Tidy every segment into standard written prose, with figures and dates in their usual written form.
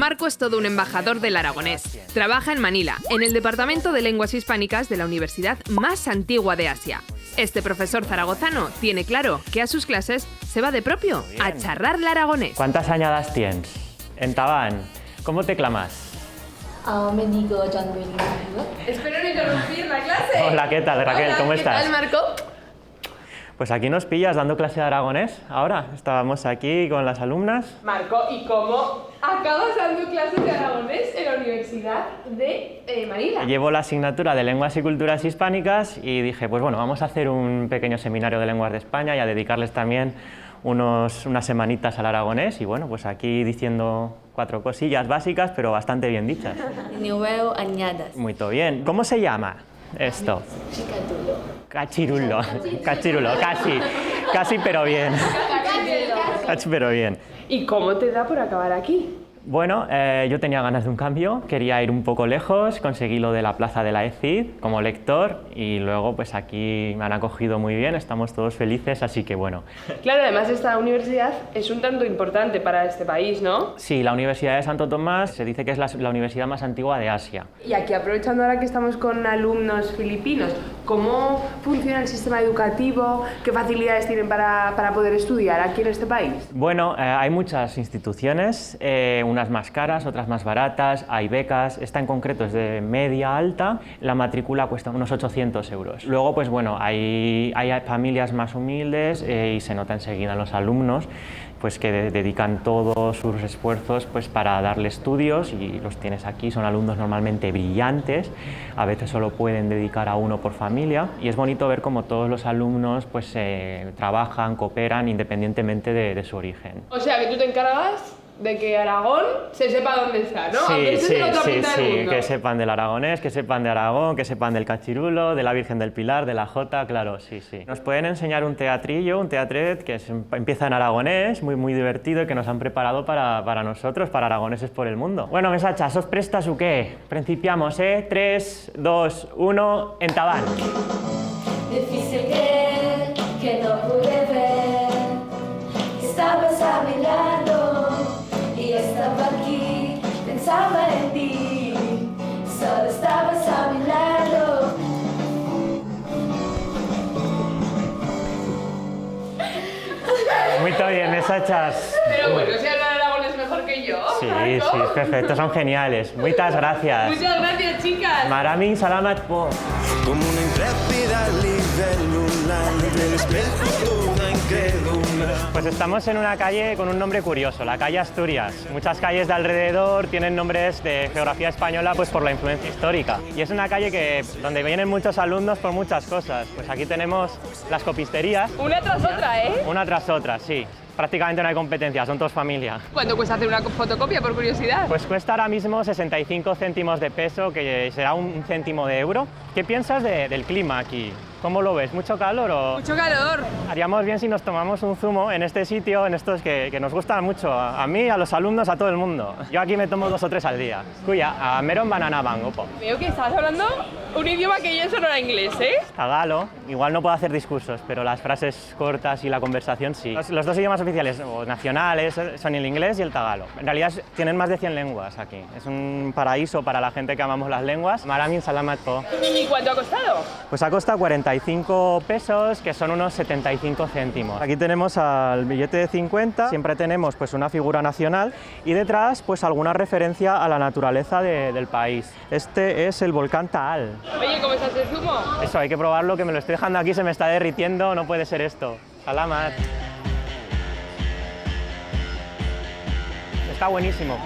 Marco es todo un embajador del aragonés. Trabaja en Manila, en el Departamento de Lenguas Hispánicas de la universidad más antigua de Asia. Este profesor zaragozano tiene claro que a sus clases se va de propio a charrar aragonés. ¿Cuántas añadas tienes? En Tabán, ¿cómo te clamas? Me digo John William. Espero no interrumpir la clase. Hola, ¿qué tal, Raquel? Hola, ¿Cómo estás? ¿Qué tal, Marco? Pues aquí nos pillas dando clase de aragonés. Ahora estábamos aquí con las alumnas. Marco, ¿y cómo acabas dando clases de aragonés en la Universidad de Manila? Llevo la asignatura de Lenguas y Culturas Hispánicas y dije, pues bueno, vamos a hacer un pequeño seminario de lenguas de España y a dedicarles también unas semanitas al aragonés. Y bueno, pues aquí diciendo 4 cosillas básicas, pero bastante bien dichas. Nuevo añadas. Muy bien. ¿Cómo se llama esto? Chicadulo. Cachirulo, casi pero bien. Casi pero bien. ¿Y cómo te da por acabar aquí? Bueno, yo tenía ganas de un cambio, quería ir un poco lejos, conseguí lo de la plaza de la ECID como lector y luego pues aquí me han acogido muy bien, estamos todos felices, así que bueno. Claro, además esta universidad es un tanto importante para este país, ¿no? Sí, la Universidad de Santo Tomás se dice que es la universidad más antigua de Asia. Y aquí, aprovechando ahora que estamos con alumnos filipinos, ¿cómo funciona el sistema educativo? ¿Qué facilidades tienen para poder estudiar aquí en este país? Bueno, hay muchas instituciones, unas más caras, otras más baratas, hay becas, esta en concreto es de media alta, la matrícula cuesta unos 800 euros. Luego, pues bueno, hay familias más humildes y se nota enseguida en los alumnos pues que dedican todos sus esfuerzos pues para darle estudios y los tienes aquí, son alumnos normalmente brillantes, a veces solo pueden dedicar a uno por familia y es bonito ver cómo todos los alumnos pues trabajan, cooperan independientemente de su origen. O sea, que tú te encargas de que Aragón se sepa dónde está, ¿no? Sí, que sepan del aragonés, que sepan de Aragón, que sepan del cachirulo, de la Virgen del Pilar, de la Jota, claro, sí. Nos pueden enseñar un teatrillo, un teatret que empieza en aragonés, muy divertido y que nos han preparado para nosotros, para aragoneses por el mundo. Bueno, mesacha, ¿sos prestas o qué? Principiamos, 3, 2, 1, en Tabán. Difícil creer que no pude ver que estabas a mi lado. Estaba aquí, pensaba en ti, solo estabas a mi lado. Muy bien, mesachas. Pero bueno, si hablan aragonés mejor que yo. Sí, Marco. sí, perfecto, son geniales. Muchas gracias. Muchas gracias, chicas. Maraming salamat po. Como una intrépida libélula entre el espejo toda incrédula. Pues estamos en una calle con un nombre curioso, la calle Asturias. Muchas calles de alrededor tienen nombres de geografía española pues por la influencia histórica. Y es una calle donde vienen muchos alumnos por muchas cosas. Pues aquí tenemos las copisterías. Una tras otra, ¿eh? Una tras otra, sí. Prácticamente no hay competencia, son todos familia. ¿Cuánto cuesta hacer una fotocopia, por curiosidad? Pues cuesta ahora mismo 65 céntimos de peso, que será un céntimo de euro. ¿Qué piensas del clima aquí? ¿Cómo lo ves? ¿Mucho calor o...? Mucho calor. Haríamos bien si nos tomamos un zumo en este sitio, en estos que nos gustan mucho, a mí, a los alumnos, a todo el mundo. Yo aquí me tomo 2 o 3 al día. Cuya, a meron banana bangopo. Veo que estabas hablando un idioma que yo eso no era inglés, ¿eh? Tagalo, igual no puedo hacer discursos, pero las frases cortas y la conversación sí. Los 2 idiomas oficiales o nacionales son el inglés y el tagalo. En realidad tienen más de 100 lenguas aquí. Es un paraíso para la gente que amamos las lenguas. Maraming salamat po. ¿Y cuánto ha costado? Pues ha costado 45 pesos, que son unos 75 céntimos. Aquí tenemos al billete de 50, siempre tenemos pues una figura nacional y detrás pues alguna referencia a la naturaleza del país. Este es el volcán Taal. Oye, ¿cómo estás de zumo? Eso, hay que probarlo, que me lo estoy dejando aquí, se me está derritiendo, no puede ser esto. Salamat. Está buenísimo.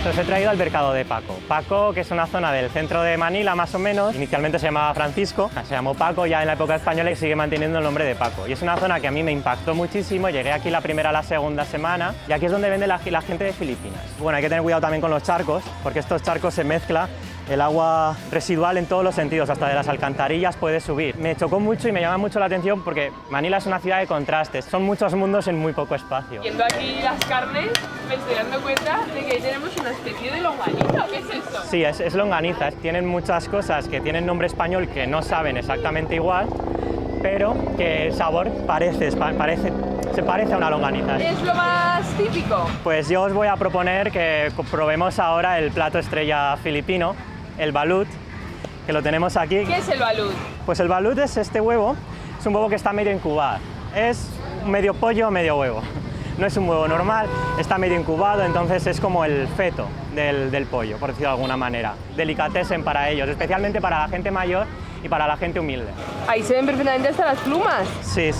Os he traído al mercado de Paco. Paco, que es una zona del centro de Manila más o menos, inicialmente se llamaba Francisco, se llamó Paco ya en la época española y sigue manteniendo el nombre de Paco. Y es una zona que a mí me impactó muchísimo, llegué aquí la primera, la segunda semana y aquí es donde vende la gente de Filipinas. Bueno, hay que tener cuidado también con los charcos, porque estos charcos se mezcla el agua residual en todos los sentidos, hasta de las alcantarillas puede subir. Me chocó mucho y me llama mucho la atención porque Manila es una ciudad de contrastes, son muchos mundos en muy poco espacio. Viendo aquí las carnes, me estoy dando cuenta de que ahí tenemos una especie de longaniza. ¿Qué es esto? Sí, es longaniza. Tienen muchas cosas que tienen nombre español que no saben exactamente igual, pero que el sabor parece se parece a una longaniza. ¿Es lo más típico? Pues yo os voy a proponer que probemos ahora el plato estrella filipino, el balut, que lo tenemos aquí. ¿Qué es el balut? Pues el balut es este huevo, es un huevo que está medio incubado. Es medio pollo, medio huevo. No es un huevo normal, está medio incubado, entonces es como el feto del pollo, por decirlo de alguna manera. Delicatessen para ellos, especialmente para la gente mayor y para la gente humilde. Ahí se ven perfectamente hasta las plumas. Sí.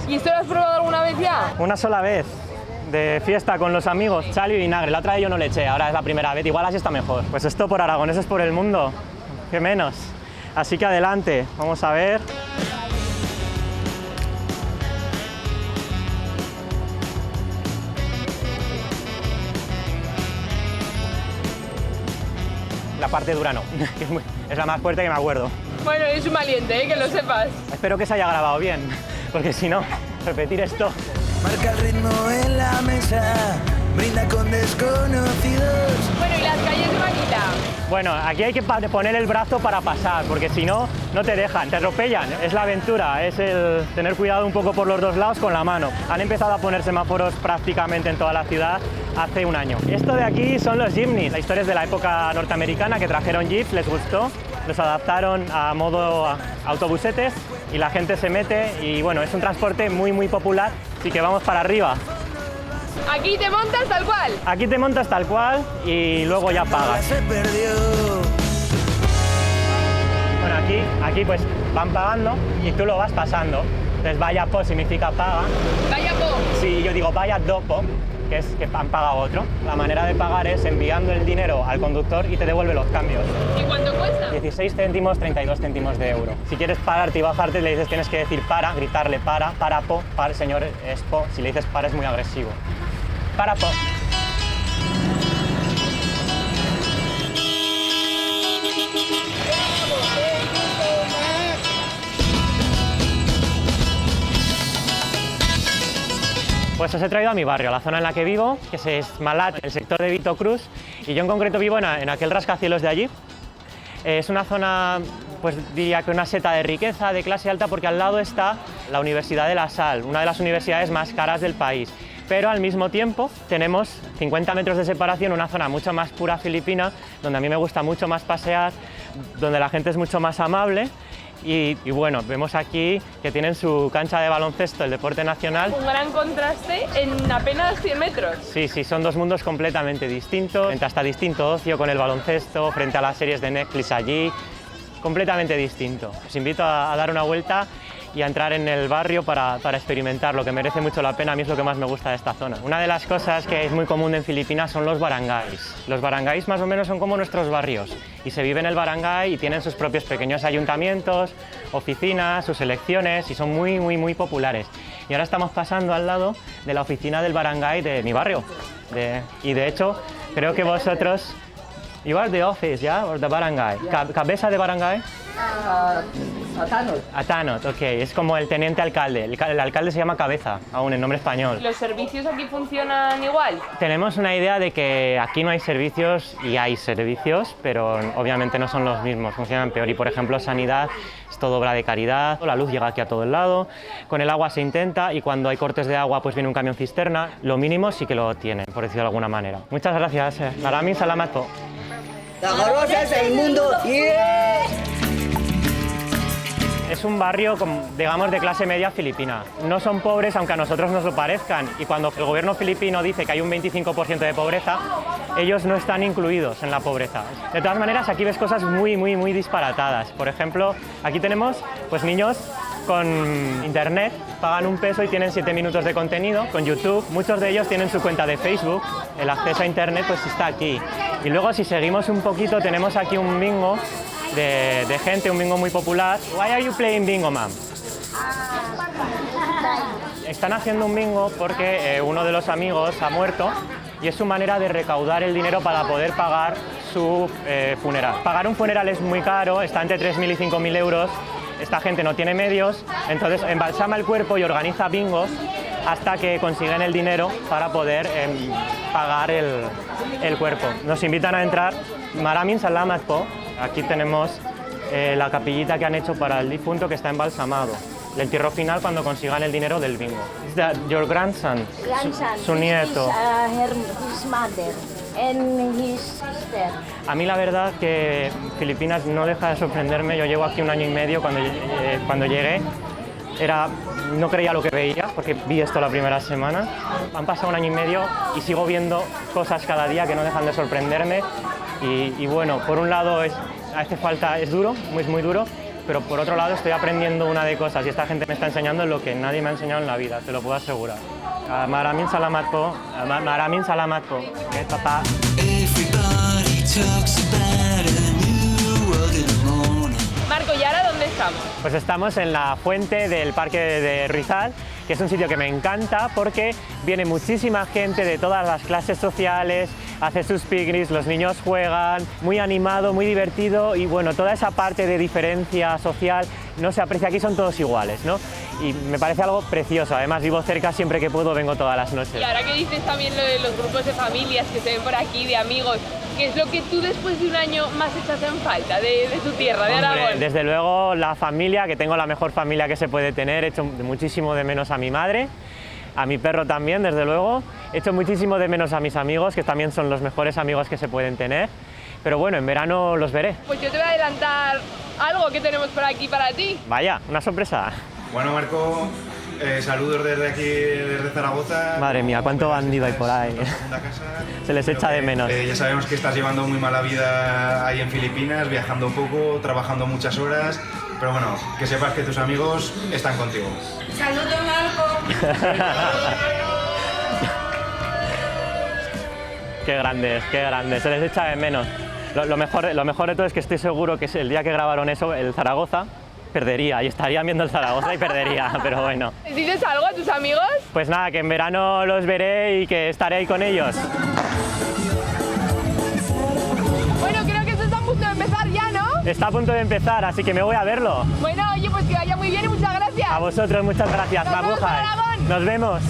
¿Y esto lo has probado alguna vez ya? Una sola vez, de fiesta con los amigos, sal y vinagre. La otra vez yo no le eché, ahora es la primera vez, igual así está mejor. Pues esto por aragoneses por el mundo, qué menos. Así que adelante, vamos a ver. La parte dura no, es la más fuerte que me acuerdo. Bueno, eres un valiente, que lo sepas. Espero que se haya grabado bien, porque si no, repetir esto. Marca el ritmo en la mesa, brinda con desconocidos. Bueno, ¿y las calles de Manila? Bueno, aquí hay que poner el brazo para pasar, porque si no, no te dejan, te atropellan. Es la aventura, es el tener cuidado un poco por los dos lados con la mano. Han empezado a poner semáforos prácticamente en toda la ciudad hace un año. Esto de aquí son los jeepneys. La historia es de la época norteamericana, que trajeron jeeps, les gustó, los adaptaron a modo autobusetes y la gente se mete y bueno, es un transporte muy popular, así que vamos para arriba. Aquí te montas tal cual. Aquí te montas tal cual y luego ya pagas. Se perdió. Bueno, aquí pues van pagando y tú lo vas pasando. Entonces vaya po significa paga. Vaya po. Si yo digo vaya dopo, que es que han pagado otro. La manera de pagar es enviando el dinero al conductor y te devuelve los cambios. ¿Y cuánto cuesta? 16 céntimos, 32 céntimos de euro. Si quieres pararte y bajarte, le dices tienes que decir para, gritarle para po, para señor es po. Si le dices para es muy agresivo. Para po. Pues os he traído a mi barrio, a la zona en la que vivo, que es Malat, el sector de Vito Cruz, y yo en concreto vivo en aquel rascacielos de allí. Es una zona, pues diría que una seta de riqueza, de clase alta, porque al lado está la Universidad de La Salle, una de las universidades más caras del país. Pero al mismo tiempo tenemos 50 metros de separación, una zona mucho más pura filipina, donde a mí me gusta mucho más pasear, donde la gente es mucho más amable. Y bueno, vemos aquí que tienen su cancha de baloncesto, el deporte nacional. Un gran contraste en apenas 100 metros. Sí, son dos mundos completamente distintos, frente hasta distinto ocio con el baloncesto, frente a las series de Netflix allí, completamente distinto. Os invito a dar una vuelta y a entrar en el barrio para experimentarlo, que merece mucho la pena. A mí es lo que más me gusta de esta zona. Una de las cosas que es muy común en Filipinas son los barangays. Los barangays más o menos son como nuestros barrios y se vive en el barangay y tienen sus propios pequeños ayuntamientos, oficinas, sus elecciones y son muy populares. Y ahora estamos pasando al lado de la oficina del barangay de mi barrio. Y de hecho, creo que vosotros... You are the office, yeah? Or the barangay? ¿Cabeza de barangay? Atanot, ok. Es como el teniente alcalde. El alcalde se llama cabeza, aún en nombre español. ¿Los servicios aquí funcionan igual? Tenemos una idea de que aquí no hay servicios y hay servicios, pero obviamente no son los mismos, funcionan peor. Y por ejemplo, sanidad es todo obra de caridad, la luz llega aquí a todo el lado, con el agua se intenta y cuando hay cortes de agua pues viene un camión cisterna. Lo mínimo sí que lo tienen, por decirlo de alguna manera. Muchas gracias. Maraming salamat po. La Gorosa es el mundo. Yeah. Es un barrio, digamos, de clase media filipina. No son pobres, aunque a nosotros nos lo parezcan. Y cuando el gobierno filipino dice que hay un 25% de pobreza, ellos no están incluidos en la pobreza. De todas maneras, aquí ves cosas muy disparatadas. Por ejemplo, aquí tenemos pues, niños con internet, pagan $1 y tienen 7 minutos de contenido, con YouTube. Muchos de ellos tienen su cuenta de Facebook. El acceso a internet pues está aquí. Y luego, si seguimos un poquito, tenemos aquí un bingo de gente, un bingo muy popular. Why are you playing bingo, ma'am? Están haciendo un bingo porque uno de los amigos ha muerto y es su manera de recaudar el dinero para poder pagar su funeral. Pagar un funeral es muy caro, está entre 3.000 y 5.000 euros. Esta gente no tiene medios, entonces embalsama el cuerpo y organiza bingos hasta que consiguen el dinero para poder pagar el cuerpo. Nos invitan a entrar. Maraming salamat po. Aquí tenemos la capillita que han hecho para el difunto que está embalsamado. el entierro final cuando consigan el dinero del bingo. Is that your grandson? Su nieto. His mother and his sister. A mí la verdad que Filipinas no deja de sorprenderme. Yo llevo aquí 1 año y medio. Cuando llegué no creía lo que veía porque vi esto la primera semana. Han pasado 1 año y medio y sigo viendo cosas cada día que no dejan de sorprenderme. Y bueno, por un lado es duro, es muy duro, pero por otro lado estoy aprendiendo una de cosas y esta gente me está enseñando lo que nadie me ha enseñado en la vida, te lo puedo asegurar. Maraming salamat po, maraming salamat po. Papá. Marco, ¿y ahora dónde estamos? Pues estamos en la fuente del Parque de Rizal, que es un sitio que me encanta porque viene muchísima gente de todas las clases sociales, hace sus picnics, los niños juegan, muy animado, muy divertido y bueno, toda esa parte de diferencia social no se aprecia, aquí son todos iguales, ¿no? Y me parece algo precioso, además vivo cerca, siempre que puedo vengo todas las noches. Y ahora que dices también lo de los grupos de familias que se ven por aquí, de amigos, ¿qué es lo que tú después de 1 año más echas en falta de tu tierra, de Aragón? Desde luego la familia, que tengo la mejor familia que se puede tener, echo muchísimo de menos a mi madre, a mi perro también, desde luego, echo muchísimo de menos a mis amigos, que también son los mejores amigos que se pueden tener, pero bueno, en verano los veré. Pues yo te voy a adelantar algo que tenemos por aquí para ti. Vaya, una sorpresa. Bueno, Marco, saludos desde aquí, desde Zaragoza. Madre mía, cuánto bandido hay por ahí. Se les echa de menos. Ya sabemos que estás llevando muy mala vida ahí en Filipinas, viajando poco, trabajando muchas horas, pero bueno, que sepas que tus amigos están contigo. Saludos, Marco. Qué grandes, se les echa de menos. Lo mejor de todo es que estoy seguro que el día que grabaron eso, el Zaragoza, perdería y estarían viendo el Zaragoza y perdería, pero bueno. ¿Dices algo a tus amigos? Pues nada, que en verano los veré y que estaré ahí con ellos. Bueno, creo que esto está a punto de empezar ya, ¿no? Está a punto de empezar, así que me voy a verlo. Bueno, oye, pues que vaya muy bien y muchas gracias. A vosotros, muchas gracias, Nos vemos en Mabujas. Aragón. Nos vemos.